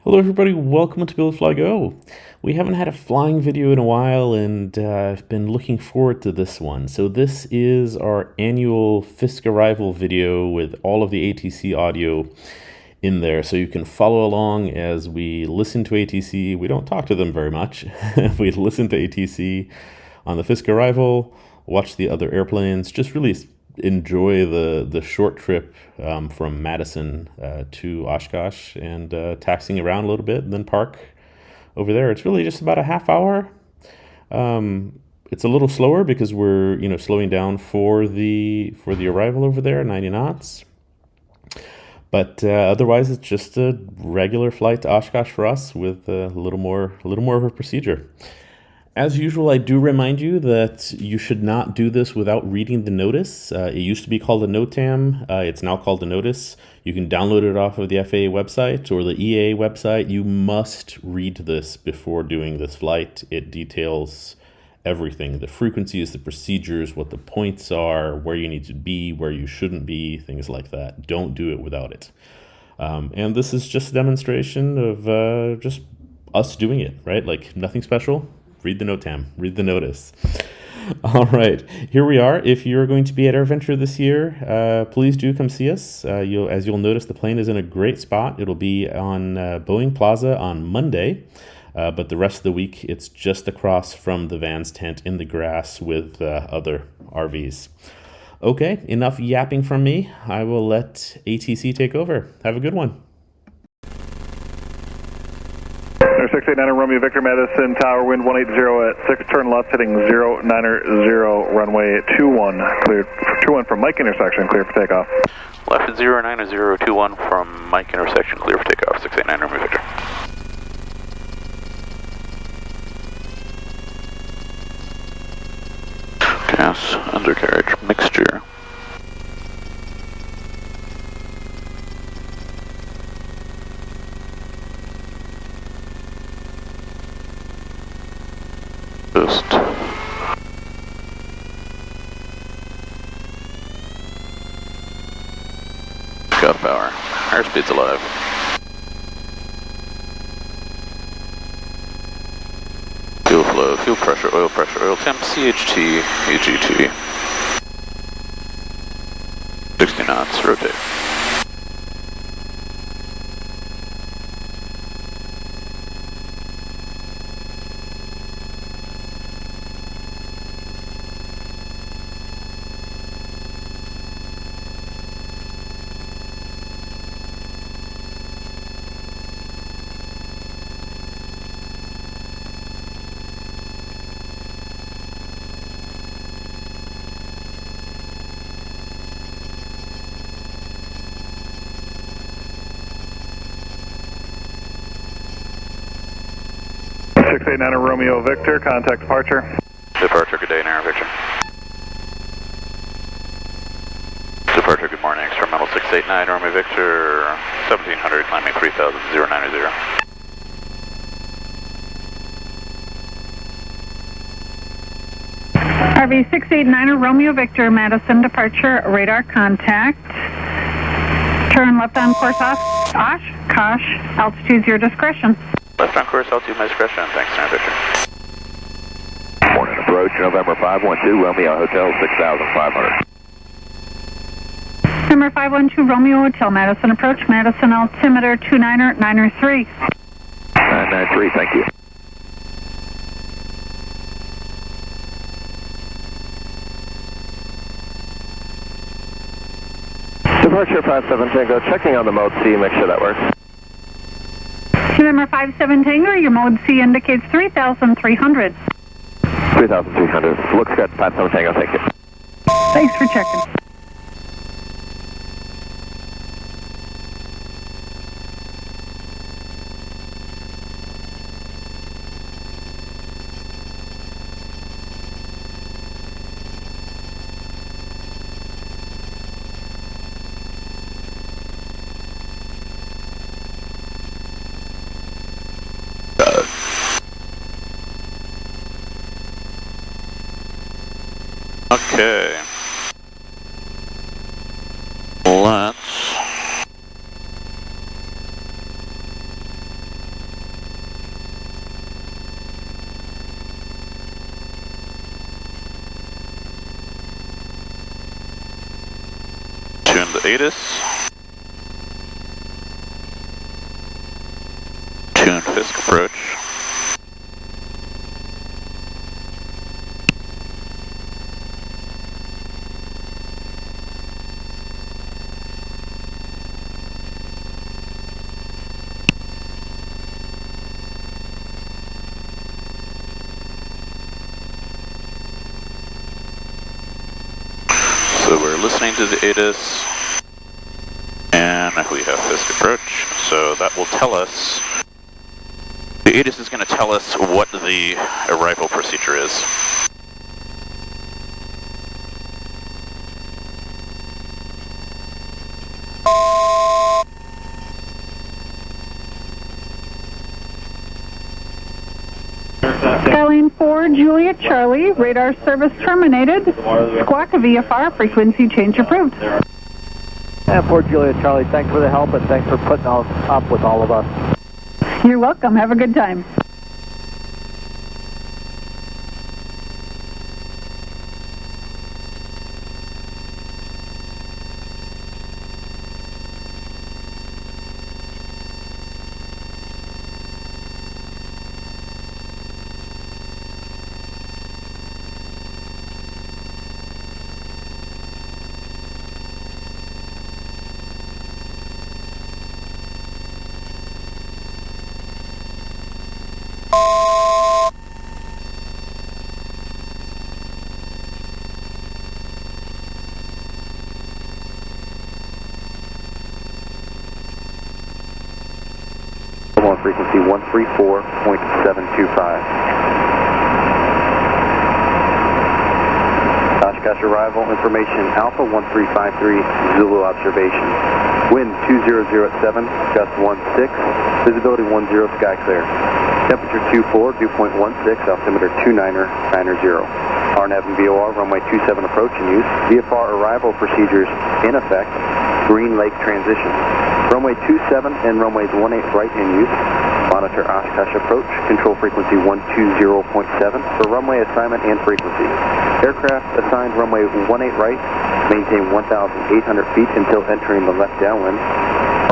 Hello everybody, welcome to Build Fly Go. We haven't had a flying video in a while and I've been looking forward to this one. So this is our annual Fisk arrival video with all of the ATC audio in there. So you can follow along as we listen to ATC. We don't talk to them very much. We listen to ATC on the Fisk arrival, watch the other airplanes, just really enjoy the short trip from Madison to Oshkosh and taxiing around a little bit and then park over there. It's really just about a half hour. It's a little slower because we're slowing down for the arrival over there, 90 knots. But otherwise, it's just a regular flight to Oshkosh for us with a little more of a procedure. As usual, I do remind you that you should not do this without reading the notice. It used to be called a NOTAM. It's now called a notice. You can download it off of the FAA website or the EA website. You must read this before doing this flight. It details everything, the frequencies, the procedures, what the points are, where you need to be, where you shouldn't be, things like that. Don't do it without it. And this is just a demonstration of just us doing it, right? Like nothing special. Read the NOTAM, read the notice. All right, here we are. If you're going to be at AirVenture this year, please do come see us. As you'll notice, the plane is in a great spot. It'll be on Boeing Plaza on Monday, but the rest of the week, it's just across from the Vans tent in the grass with other RVs. Okay, enough yapping from me. I will let ATC take over. Have a good one. 689 Romeo Victor Madison Tower, wind 180 at 6, turn left heading 090, runway 21, cleared 21 from Mike intersection, clear for takeoff. Left at 09021 from Mike intersection, clear for takeoff, 689 Romeo Victor. Gas, undercarriage, mixture. Boost. Got power. Airspeed's alive. Fuel flow, fuel pressure, oil temp, CHT, EGT. 60 knots, rotate. Romeo Victor, contact departure. Departure, good day, AirVenture. Departure, good morning, experimental 689, Romeo Victor, 1700, climbing 3000, 090. RV 689 Romeo Victor, Madison departure, radar contact. Turn left on course Oshkosh, altitude your discretion. Left on course, altitude my discretion, thanks, AirVenture. Morning approach, November 512, Romeo Hotel 6500. Number 512 Romeo Hotel, Madison approach, Madison altimeter 29993. 993, thank you. Departure 57 Tango, checking on the mode C, make sure that works. November 57 Tango, your mode C indicates 3,300. 3,300, looks good, 57 Tango, thank you. Thanks for checking. Okay. Let's ATIS. Tune Fisk Approach. So we're listening to the ATIS, and we have Fisk Approach, so that will tell us, the ATIS is going to tell us what the arrival procedure is. Skyline 4, Juliet Charlie, radar service terminated. Squawk VFR, frequency change approved. And 4 Juliet Charlie, thanks for the help and thanks for putting up with all of us. You're welcome. Have a good time. On frequency 134.725. Oshkosh arrival information Alpha 1353 Zulu observation. Wind 2007, gust 16, visibility 10 sky clear. Temperature 24, dew point 16, altimeter 2990. RNAV and VOR runway 27 approach in use. VFR arrival procedures in effect. Green Lake transition. Runway 27 and runways 18 right in use. Monitor Oshkosh approach. Control frequency 120.7 for runway assignment and frequency. Aircraft assigned runway 18 right. Maintain 1,800 feet until entering the left downwind.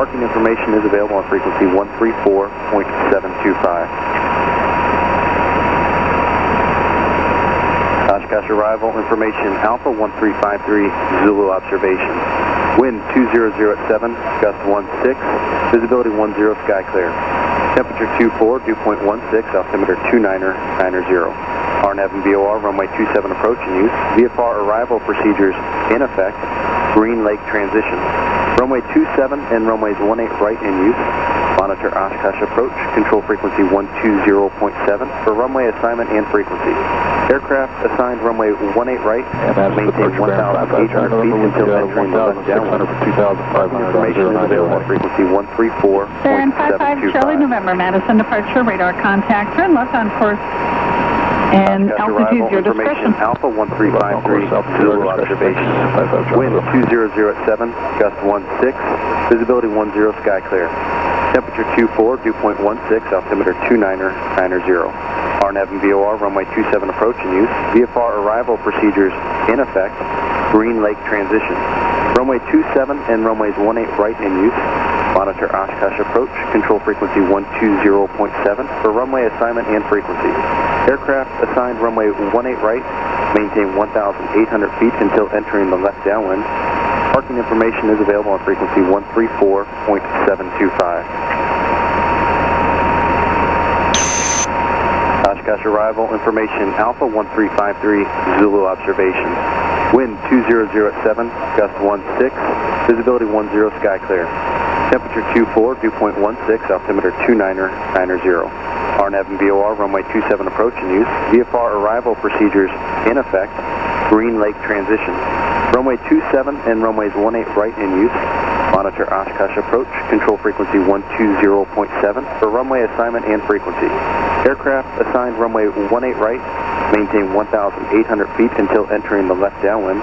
Parking information is available on frequency 134.725. Oshkosh arrival information Alpha 1353 Zulu observation. Wind 2007, gust 16, visibility 10 sky clear. Temperature 24, dew point 16, altimeter 2990. RNAV and VOR runway 27 approach in use. VFR arrival procedures in effect. Green Lake transition. Runway 27 and runways 18 right in use. Monitor Oshkosh approach. Control frequency 120.7 for runway assignment and frequency. Aircraft assigned runway 18 right. Maintain 1,800 feet until entering the left downwind. Information is available on frequency 134.725. Baron 55 Charlie November, Madison departure, radar contact, turn left on course. And altitude your discretion. Alpha 1353 Zulu observation. Wind 2007, gust 16, visibility 10 sky clear. Temperature 24, dew point 16, altimeter 2990. RNAV and VOR runway 27 approach in use. VFR arrival procedures in effect. Green Lake transition. Runway 27 and runways 18 right in use. Monitor Oshkosh approach. Control frequency 120.7 for runway assignment and frequency. Aircraft assigned runway 18 right. Maintain 1,800 feet until entering the left downwind. Parking information is available on frequency 134.725. Oshkosh arrival information Alpha 1353 Zulu observation. Wind 2007, gust 16, visibility 10 sky clear. Temperature 24, dew point 16, altimeter 2990. RNAV and VOR runway 27 approach in use. VFR arrival procedures in effect. Green Lake transition. Runway 27 and runways 18 right in use. Monitor Oshkosh approach. Control frequency 120.7 for runway assignment and frequency. Aircraft assigned runway 18 right. Maintain 1,800 feet until entering the left downwind.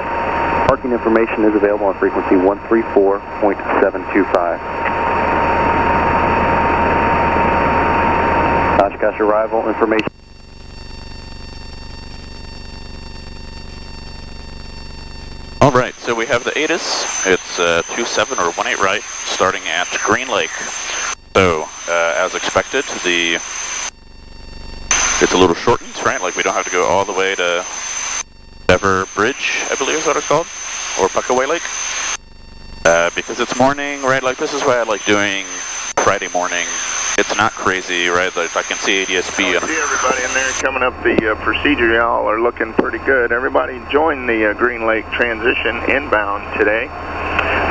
Parking information is available on frequency 134.725. Oshkosh arrival information. Alright, so we have the ATIS. It's is 27 or 18 right, starting at Green Lake. So, as expected, it's a little shortened, right? Like we don't have to go all the way to Bever Bridge, I believe is what it's called, or Puckaway Lake. Because it's morning, right? Like this is why I like doing Friday morning. It's not crazy, right? Like I can see ATSB. I see everybody in there coming up the procedure. Y'all are looking pretty good. Everybody join the Green Lake transition inbound today.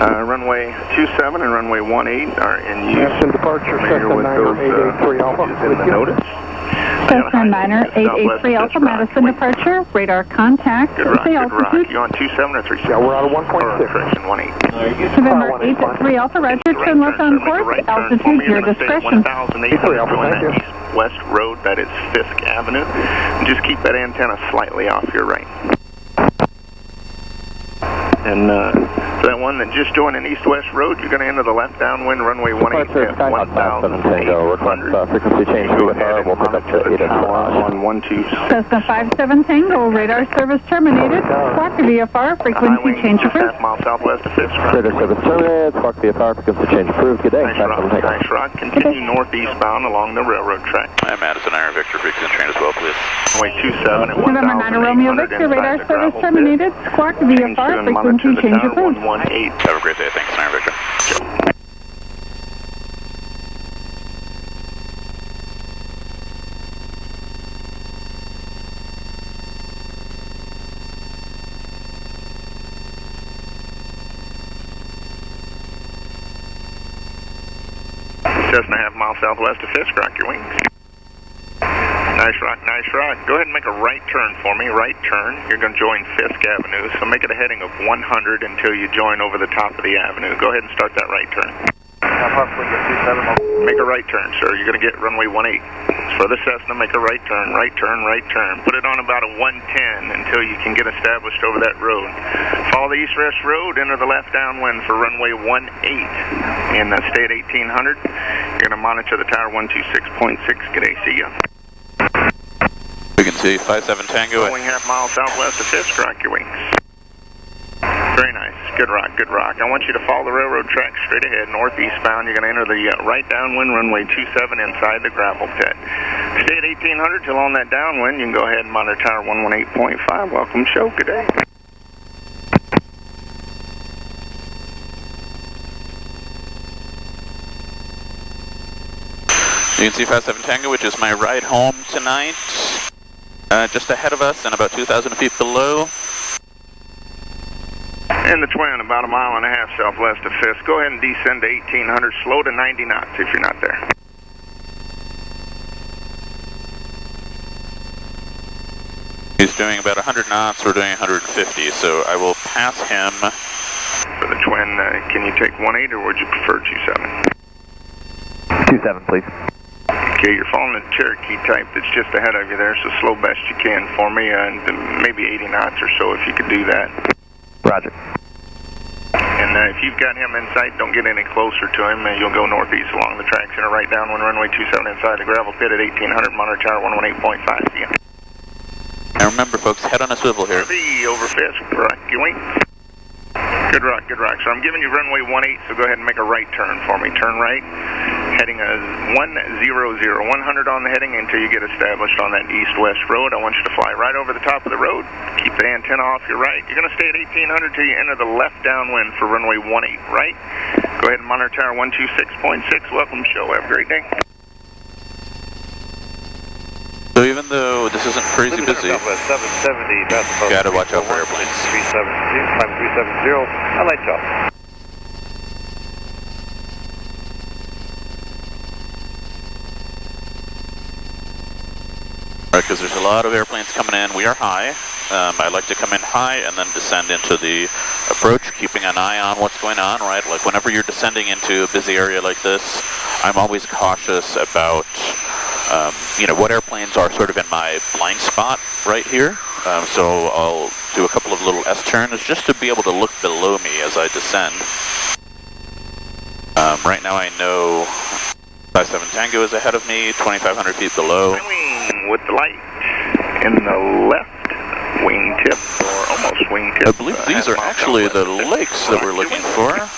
Runway 27 and runway 18 are in use. Destin departure, Cessna 9883 Alpha. Is in the notice. Cessna 9883 Alpha, Madison departure, radar contact. Good rock, Say good rock. altitude. You on 27 or 37? Yeah, we're out of 1.6. Correction, 18. November 8 at 3 Alpha, roger, turn left on course, altitude, your discretion. 1,800 on that east-west road, that is Fisk Avenue. And just keep that antenna slightly off your right. And for that one that just joined an east-west road, you're going to enter the left downwind runway 18 at 1,800. Frequency change to VFR, we'll pick up to 8 on 126. Cessna 57 Tango, radar service terminated. Squawk to VFR, frequency change just approved. half-mile southwest of Fisk. Radar service terminated, squawk VFR, frequency change approved. Good day. Nice rock. Continue northeastbound along the railroad track. I'm Madison AirVenture, frequency train as well, please. Runway 27 at 1,800. November 9 Romeo Victor, radar service terminated. Squawk to VFR, frequency change approved. 118. Have a great day. Thanks, AirVenture. Cessna half-mile southwest of Fisk, rock your wings. Nice rock, nice rock. Go ahead and make a right turn for me, right turn. You're going to join Fisk Avenue, so make it a heading of 100 until you join over the top of the avenue. Go ahead and start that right turn. Make a right turn, sir. You're going to get runway 18. For the Cessna, make a right turn, right turn, right turn. Put it on about a 110 until you can get established over that road. Follow the east-west road, enter the left downwind for runway 18. And stay at 1800. You're going to monitor the tower 126.6. Good day, see ya. We can see 57 Tango. Going half-mile southwest of Fisk, rock your wings. Very nice. Good rock, good rock. I want you to follow the railroad track straight ahead, northeastbound. You're going to enter the right downwind runway 27 inside the gravel pit. Stay at 1800 till on that downwind. You can go ahead and monitor tower 118.5. Welcome show. Good day. You can see 57 Tango, which is my ride home tonight. Just ahead of us and about 2,000 feet below. And the twin, about a mile and a half southwest of Fisk. Go ahead and descend to 1800, slow to 90 knots if you're not there. He's doing about 100 knots, we're doing 150, so I will pass him. For the twin, can you take 18 or would you prefer 27? 27, please. Okay, you're following the Cherokee type that's just ahead of you there, so slow best you can for me, and maybe 80 knots or so if you could do that. Roger. And if you've got him in sight, don't get any closer to him. You'll go northeast along the tracks and right down one runway 27 inside the gravel pit at 1800, monitor tower 118.5. See ya. And remember, folks, head on a swivel here. Over Fisk, rock your wings. Good rock, good rock. So I'm giving you runway 18, so go ahead and make a right turn for me. Turn right, heading 100, 100 on the heading until you get established on that east-west road. I want you to fly right over the top of the road. Keep the antenna off your right. You're going to stay at 1800 till you enter the left downwind for runway 18, right? Go ahead and monitor tower 126.6. Welcome show. Have a great day. So even though this isn't crazy busy, gotta watch out for airplanes. 370, I light you up. Right, because there's a lot of airplanes coming in. We are high. I like to come in high and then descend into the approach, keeping an eye on what's going on, right? Like whenever you're descending into a busy area like this, I'm always cautious about what airplanes are sort of in my blind spot right here. So I'll do a couple of little S-turns just to be able to look below me as I descend. Right now I know 57 Tango is ahead of me, 2,500 feet below. With the light in the left wingtip, or almost wingtip. I believe these are actually the lakes that we're looking for.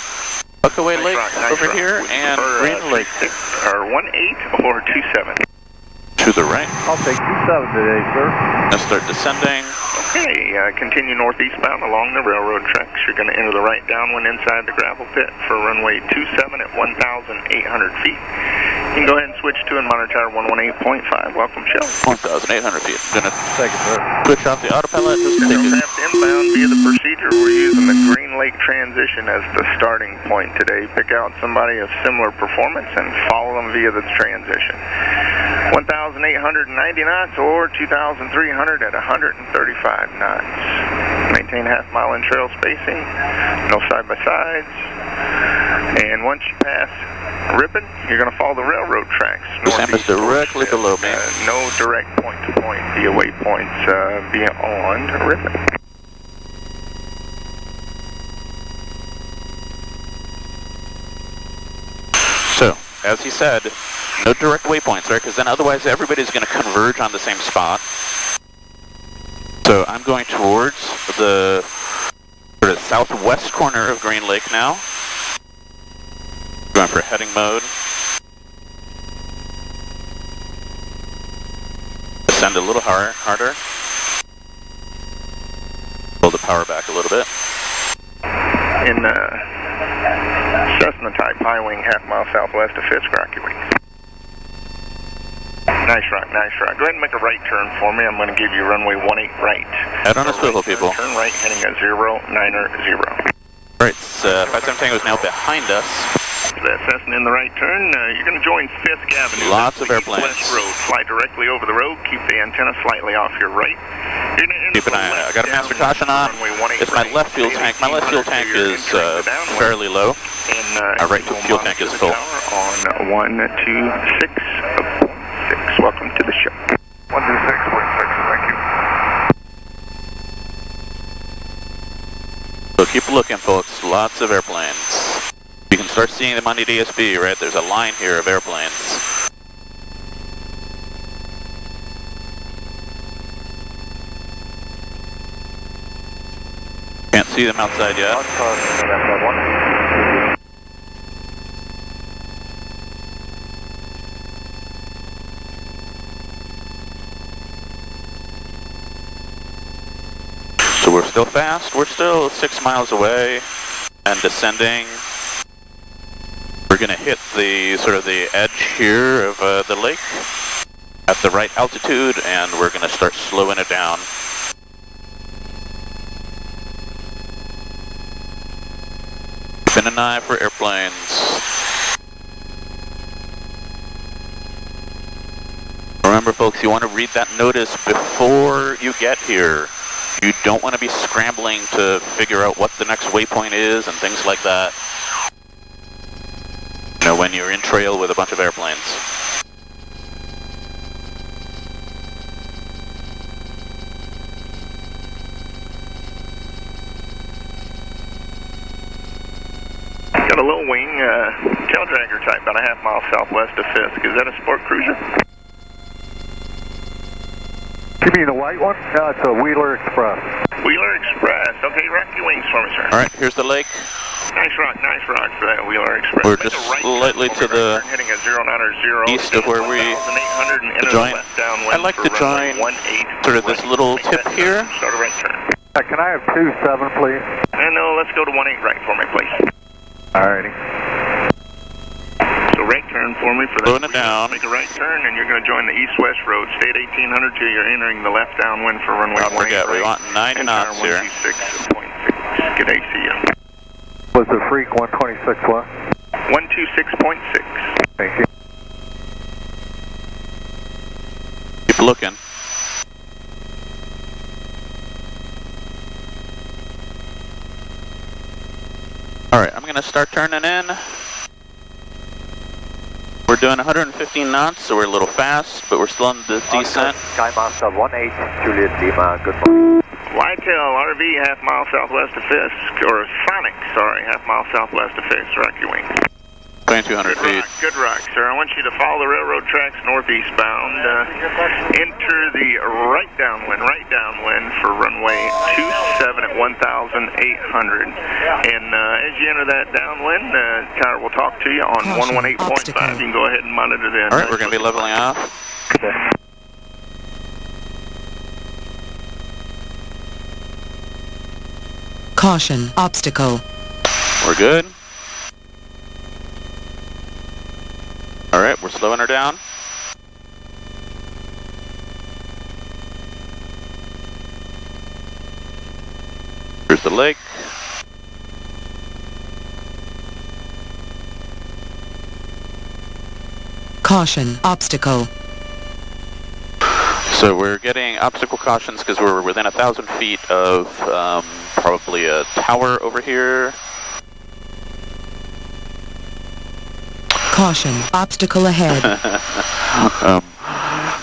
Buckaway Lake over here and Green Lake. Or 18 or 27. To the right. I'll take 27 today, sir. Now start descending. Okay, continue northeastbound along the railroad tracks. You're going to enter the right downwind inside the gravel pit for runway 27 at 1,800 feet. You can go ahead and switch to and monitor tower 118.5. Welcome, Shell. 1,800 feet. Going to Thank you, sir. switch off the autopilot. Just take it. Aircraft inbound via the procedure. We're using the Green Lake transition as the starting point today. Pick out somebody of similar performance and follow them via the transition. 1,890 knots or 2,300 at 135 knots. Maintain half-mile in trail spacing, no side-by-sides. And once you pass Ripon, you're going to follow the railroad tracks. The sand is directly below me. No direct point-to-point via waypoints beyond Ripon. So, as he said, no direct waypoints, right? Because then otherwise everybody's going to converge on the same spot. So I'm going towards the sort of southwest corner of Green Lake now. Going for heading mode. Descend a little harder. Pull the power back a little bit. In Cessna type, high wing, half-mile southwest of Fisk, Rocky Wings. Nice rock, nice rock. Go ahead and make a right turn for me. I'm going to give you runway 18 right. Head on a swivel, people. Turn right, heading at 090. Right, 57 Tango is now behind us. That Cessna in the right turn. You're going to join Fisk Avenue. Lots of airplanes. West Road. Fly directly over the road. Keep the antenna slightly off your right. Keep an eye on it. I got a master caution on. It's my left fuel tank. My left fuel tank is fairly low. My right fuel tank is full. On 126.6. Welcome to the show. 126.6. Thank you. So keep looking, folks. Lots of airplanes. You can start seeing them on the DSB, right? There's a line here of airplanes. Can't see them outside yet. So we're still fast. We're still 6 miles away and descending. We're going to hit the sort of the edge here of the lake at the right altitude, and we're going to start slowing it down. Keeping an eye for airplanes. Remember, folks, you want to read that notice before you get here. You don't want to be scrambling to figure out what the next waypoint is and things like that. You know, when you're in trail with a bunch of airplanes. Got a little wing, tail dragger type, about a half-mile southwest of Fisk. Is that a sport cruiser? You mean the white one? No, it's a Wheeler Express. Wheeler Express. Okay, rock your wings for me, sir. All right, here's the lake. Nice rock for that Wheeler Express. We're just slightly to the east of where we join. I like to join sort of this little tip here. Start a right turn. Can I have 27, please? No, let's go to 18 right for me, please. Alrighty. So right turn for me for that. Slowing it down. Make a right turn and you're going to join the east-west road. Stay at 1800 till you're entering the left downwind for runway 18 forget, right. we want 90 knots here. 126.6. Good day, see you. Was the freak 126 what? 126.6. Thank you. Keep looking. Alright, I'm going to start turning in. We're doing 115 knots, so we're a little fast, but we're still in the descent. Skymaster 18, Juliet Lima, good morning. Whitetail RV, half-mile southwest of Fisk, or Sonic, sorry, half-mile southwest of Fisk, rock your wings. 2,200 feet. Good rock, sir. I want you to follow the railroad tracks northeast bound. Enter the right downwind for runway 27 at 1,800. And as you enter that downwind, the tower will talk to you on 118.5. You can go ahead and monitor then. All right, we're going to be leveling off. Caution, obstacle. We're good. All right, we're slowing her down. Here's the lake. Caution, obstacle. So we're getting obstacle cautions because we're within 1,000 feet of probably a tower over here. Caution, obstacle ahead.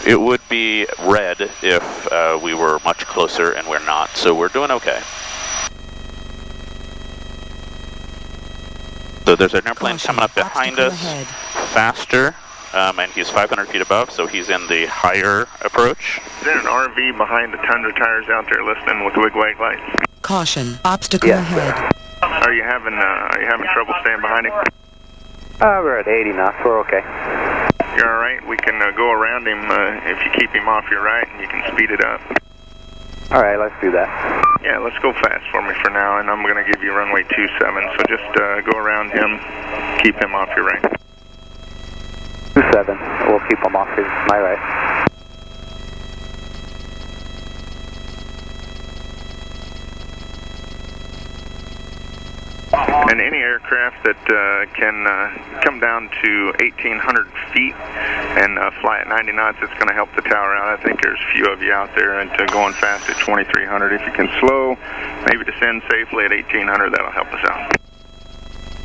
It would be red if we were much closer, and we're not, so we're doing okay. So there's an airplane coming up behind us faster, and he's 500 feet above, so he's in the higher approach. Is there an RV behind the Tundra tires out there listening with wig-wag lights? Caution, obstacle ahead. Are you having trouble staying behind him? We're at 80 knots. We're okay. You're all right. We can go around him if you keep him off your right, and you can speed it up. All right, let's do that. Yeah, let's go fast for me for now, and I'm going to give you runway 27. So just go around him, keep him off your right. 27. We'll keep him off his my right. And any aircraft that can come down to 1,800 feet and fly at 90 knots, it's going to help the tower out. I think there's a few of you out there and going fast at 2,300. If you can slow, maybe descend safely at 1,800, that'll help us out.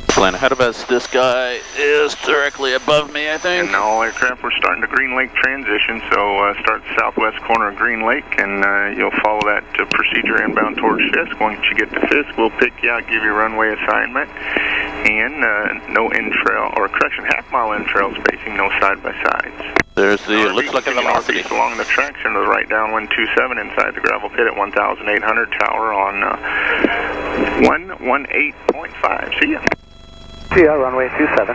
Plane ahead of us, this guy is directly above me, I think. And all aircraft, we're starting the Green Lake transition, so start the southwest corner of Green Lake, and you'll follow that procedure inbound towards Fisk. Once you get to Fisk, we'll pick you out, give you runway assignment, and no in-trail, or correction, half-mile in-trail spacing, no side-by-sides. There's the, looks like a velocity. Along the tracks into the right downwind 27 inside the gravel pit at 1,800, tower on 118.5. See ya. See ya, runway 27.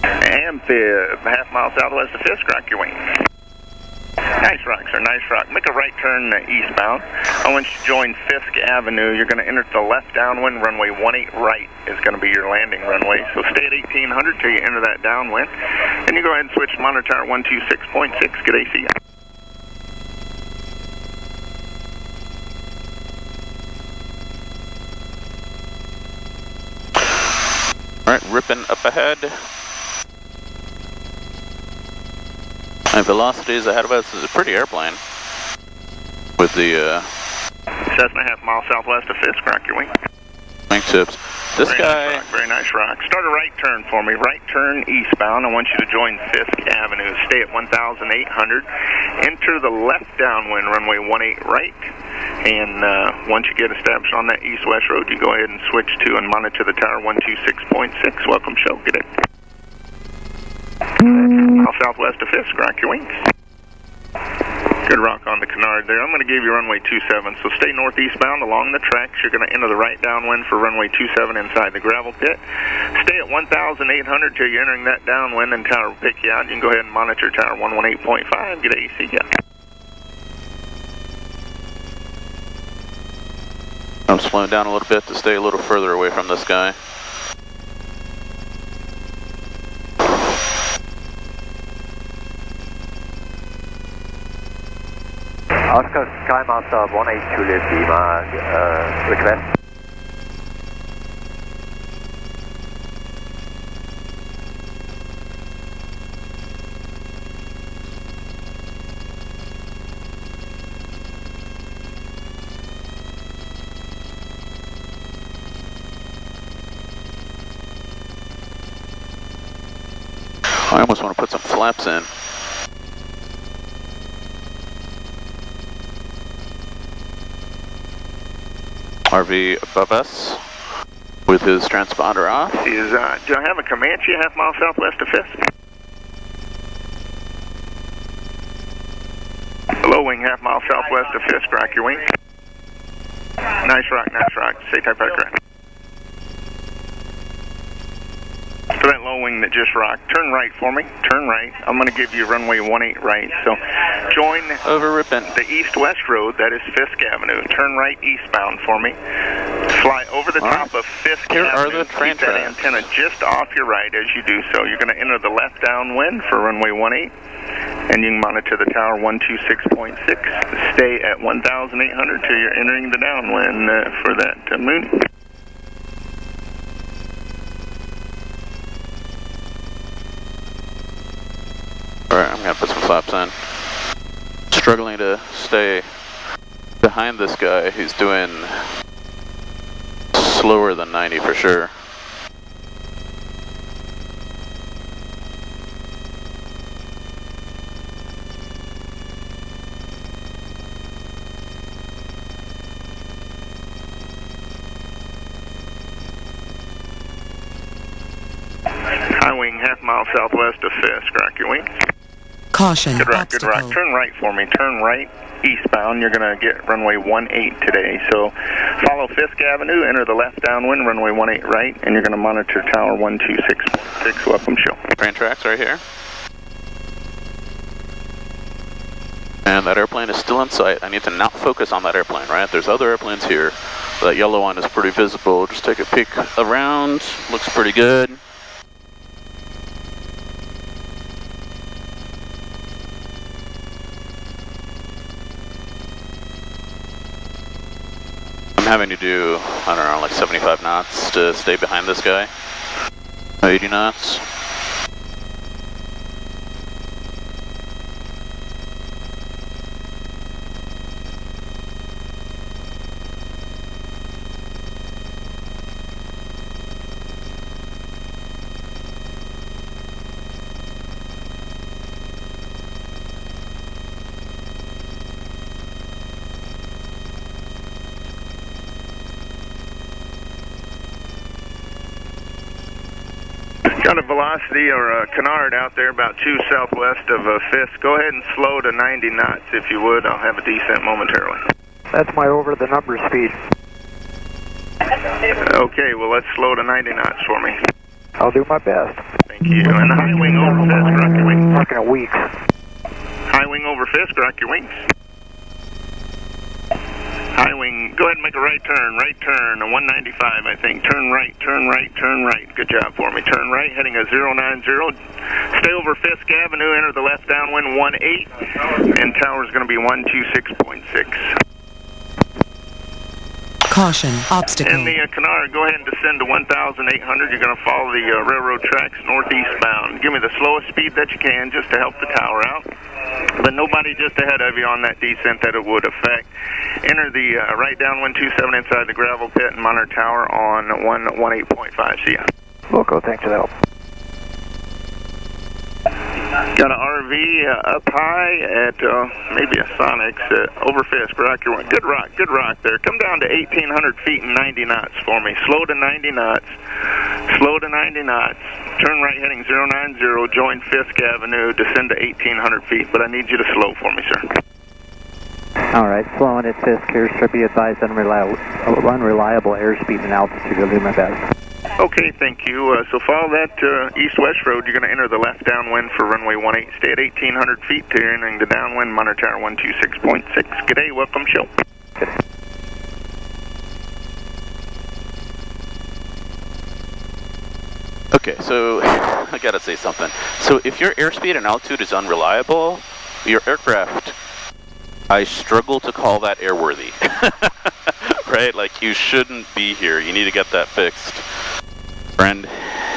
Amphib, half-mile southwest of Fisk, rock your wings. Nice rock, sir, nice rock. Make a right turn eastbound. I want you to join Fisk Avenue. You're going to enter the left downwind, runway 18 right is going to be your landing runway. So stay at 1,800 till you enter that downwind. And you go ahead and switch to monitor tower 126.6. Good AC. All right, Ripon up ahead. And velocities ahead of us is a pretty airplane. With the Cessna half-mile southwest of Fisk, rock your wing. wingtips. This guy... Very nice rock. Start a right turn for me. Right turn eastbound. I want you to join Fisk Avenue. Stay at 1,800. Enter the left downwind, runway 18 right. And once you get established on that east-west road, you go ahead and switch to and monitor the tower 126.6. Welcome, show. Get it. Southwest of Fisk, rock your wings. Good rock on the canard there. I'm going to give you runway 27, so stay northeastbound along the tracks. You're going to enter the right downwind for runway 27 inside the gravel pit. Stay at 1,800 till you're entering that downwind, and tower will pick you out. You can go ahead and monitor tower 118.5. Get AC, yeah. I'm slowing down a little bit to stay a little further away from this guy. Oscar, Skymaster 182 Lima, request. I almost want to put some flaps in. RV above us. With his transponder off. Do I have a Comanche a half mile southwest of Fisk? Low wing half mile southwest of Fisk, rock your wing. Nice rock, stay type correct. For that low wing that just rocked, turn right for me, turn right. I'm going to give you runway 18 right, so join over Ripon. The east-west road, that is Fisk Avenue. Turn right eastbound for me. Fly over the top of Fisk Here Avenue. Are the train Keep that tracks. antenna just off your right as you do so. You're going to enter the left downwind for runway 18, and you can monitor the tower 126.6. Stay at 1,800 till you're entering the downwind for that Mooney. Alright, I'm gonna put some flaps in. Struggling to stay behind this guy who's doing slower than 90 for sure. High wing half mile southwest of Fisk, rock your wing. Caution, Good rock, obstacle. good rock. Turn right for me. Turn right eastbound. You're going to get runway 18 today. So follow Fisk Avenue, enter the left downwind, runway 18 right, and you're going to monitor tower 126.6. Welcome, show. Train tracks right here. And that airplane is still in sight. I need to not focus on that airplane, right? There's other airplanes here. That yellow one is pretty visible. Just take a peek around. Looks pretty good. I'm having to do, I don't know, like 75 knots to stay behind this guy. 80 knots. Got a velocity or a canard out there about 2 southwest of Fisk. Go ahead and slow to 90 knots if you would. I'll have a descent momentarily. That's my over the number speed. Okay, well let's slow to 90 knots for me. I'll do my best. Thank you. And the high wing over Fisk, rock your wings. Looking at weeks. High wing over Fisk, rock your wings. High wing, go ahead and make a right turn, 195 I think. Turn right, turn right, turn right. Good job for me. Turn right, heading a 090. Stay over Fisk Avenue, enter the left downwind 18, and tower's going to be 126.6. Caution, obstacle. And the canard, go ahead and descend to 1,800. You're going to follow the railroad tracks northeastbound. Give me the slowest speed that you can just to help the tower out. But nobody just ahead of you on that descent that it would affect. Enter the right downwind 27 inside the gravel pit and monitor tower on 118.5. See ya. Loco, thanks for the help. Got an RV up high at maybe a Sonics over Fisk. Rock your one. Good rock there. Come down to 1,800 feet and 90 knots for me. Slow to 90 knots. Slow to 90 knots. Turn right heading 090. Join Fisk Avenue. Descend to 1,800 feet. But I need you to slow for me, sir. All right, slowing at Fisk here. Should be advised unreliable airspeed and altitude. I'll do my best. Okay, thank you. So follow that east-west road. You're going to enter the left downwind for runway 18. Stay at 1,800 feet till you're entering the downwind. Monitor tower 126.6. Good day. Welcome, show. Okay, so I gotta say something. So if your airspeed and altitude is unreliable, your aircraft, I struggle to call that airworthy. Right? Like, you shouldn't be here. You need to get that fixed. Friend,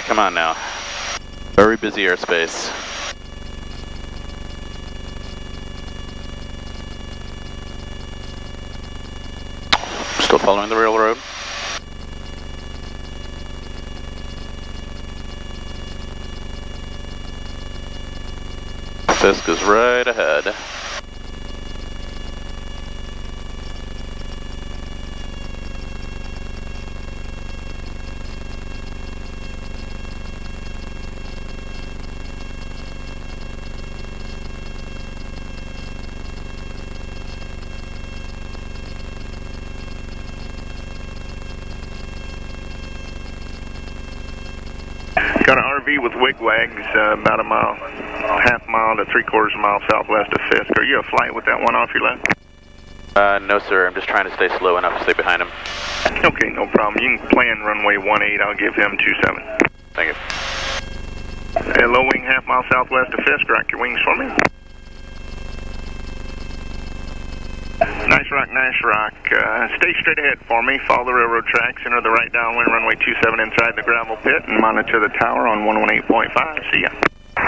come on now. Very busy airspace. Still following the railroad. Fisk is right ahead. Got an RV with wigwags about a mile, half mile to 3/4 mile southwest of Fisk. Are you a flight with that one off your left? No, sir. I'm just trying to stay slow enough to stay behind him. Okay, no problem. You can plan runway 18. I'll give him 27. Thank you. Low wing, half mile southwest of Fisk. Rock your wings for me. Nice rock, nice rock. Stay straight ahead for me. Follow the railroad tracks. Enter the right downwind runway 27 inside the gravel pit and monitor the tower on 118.5. See ya.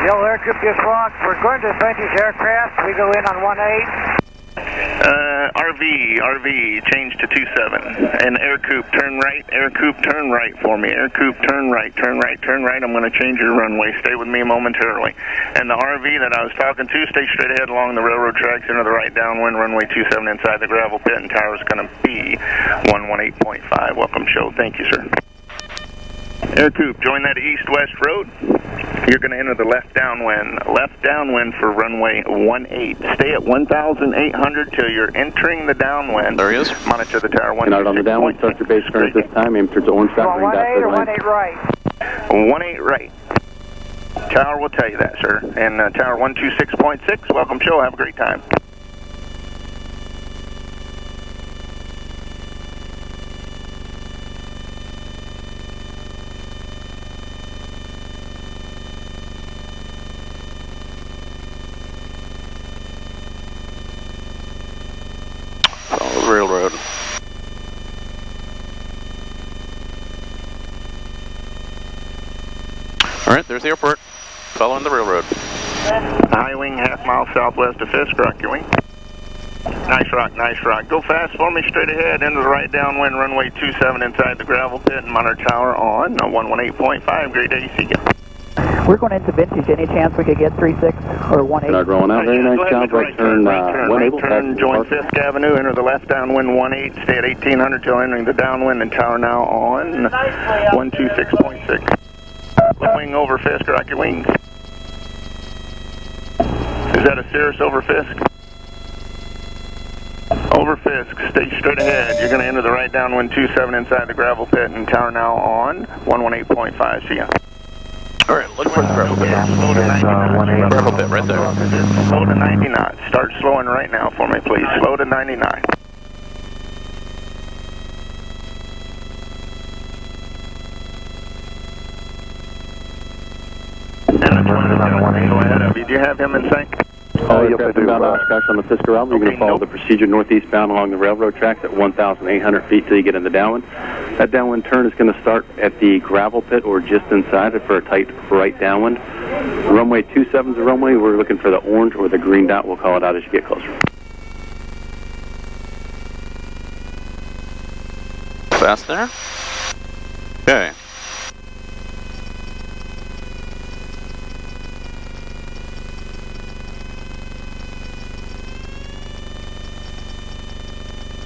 Yellow Aircraft just walked. We're going to vintage aircraft. We go in on 18. RV, change to 27. And air coupe, turn right for me. Air coupe, turn right. I'm going to change your runway. Stay with me momentarily. And the RV that I was talking to, stay straight ahead along the railroad tracks, enter the right downwind, runway 27 inside the gravel pit, and tower is going to be 118.5. Welcome show. Thank you, sir. Air coupe, join that east-west road. You're going to enter the left downwind for runway 18. Stay at 1,800 till you're entering the downwind. There he is. Monitor the tower 126. Out on the downwind, start your base turn at this time, aim towards the orange dot, green dot, 18 or 18 right? 18 right. Tower will tell you that, sir. And tower 126.6, welcome show, have a great time. Railroad. Alright, there's the airport. Following the railroad. High wing, half mile southwest of Fisk, rock your wing. Nice rock. Go fast for me, straight ahead, into the right downwind, runway 27 inside the gravel pit, and monitor tower on 118.5. Great day, see ya. We're going into vintage. Any chance we could get 36 or 18? Not rolling out. Very nice job. Right turn, join Fisk Avenue, enter the left downwind 18, stay at 1800 till entering the downwind, and tower now on 126.6. Low wing over Fisk, rock your wings. Is that a Cirrus over Fisk? Over Fisk, stay straight ahead. You're going to enter the right downwind 27 inside the gravel pit, and tower now on 118.5. See ya. Alright, look for the gravel pit. Slow to 90 knots. Gravel pit right there. Slow to 90 knots. Start slowing right now for me, please. Slow to 99. And the 20 go ahead of you. Do you have him in sync? All aircraft inbound Oshkosh on the Fisk Arrival. You're going to follow the procedure northeastbound along the railroad tracks at 1,800 feet till you get in the downwind. That downwind turn is going to start at the gravel pit or just inside it for a tight right downwind. Runway 27 is the runway. We're looking for the orange or the green dot. We'll call it out as you get closer. Fast there. Okay.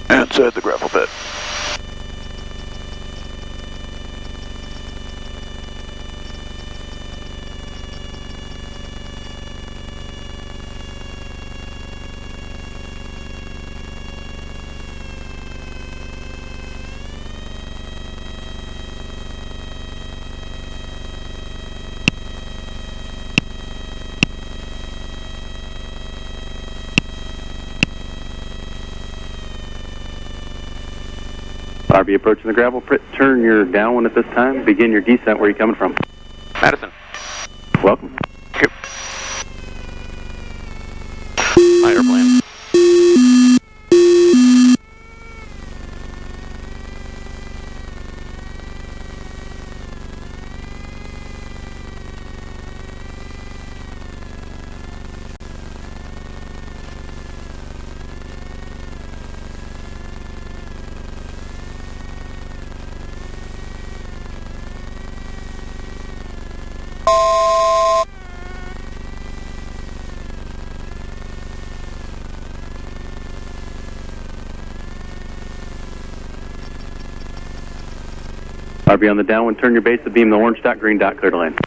Inside the gravel pit. RV approaching the gravel pit. Turn your downwind at this time. Begin your descent. Where are you coming from? Madison. Welcome. Yep. My airplane. RV on the downwind, turn your base to beam the orange dot, green dot, clear to land.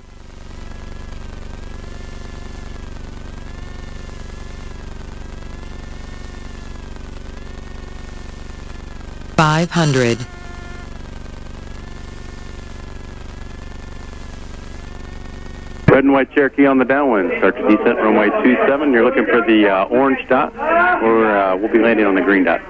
Red and white Cherokee on the downwind. Start to descent runway 27. You're looking for the orange dot, or we'll be landing on the green dot.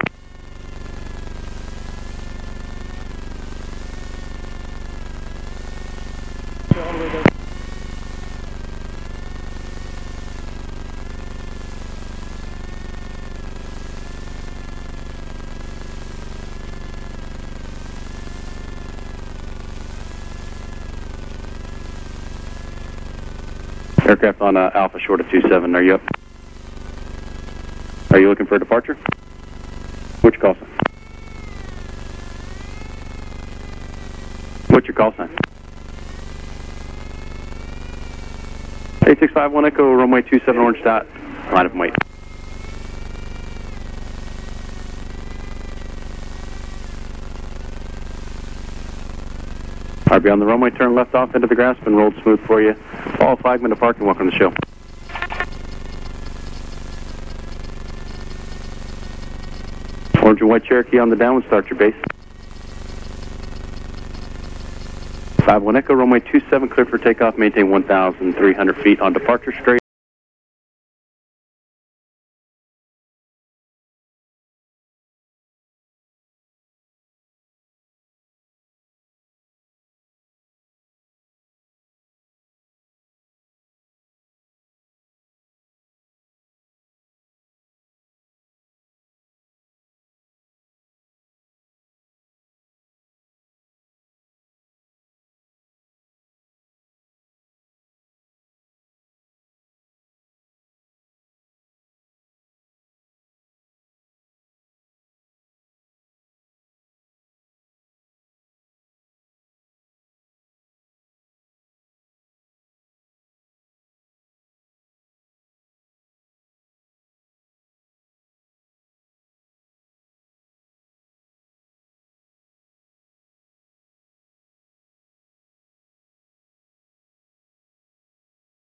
Aircraft on Alpha short of 27. Are you up? Are you looking for a departure? Which call sign? What's your call sign? 8651 Echo, runway 27 orange dot. Line up and wait. RB on the runway, turn left off into the grass, been rolled smooth for you. Follow flagman to park and welcome to the show. Orange and white Cherokee on the downwind, start your base. 51 Echo, runway 27, clear for takeoff, maintain 1,300 feet on departure straight.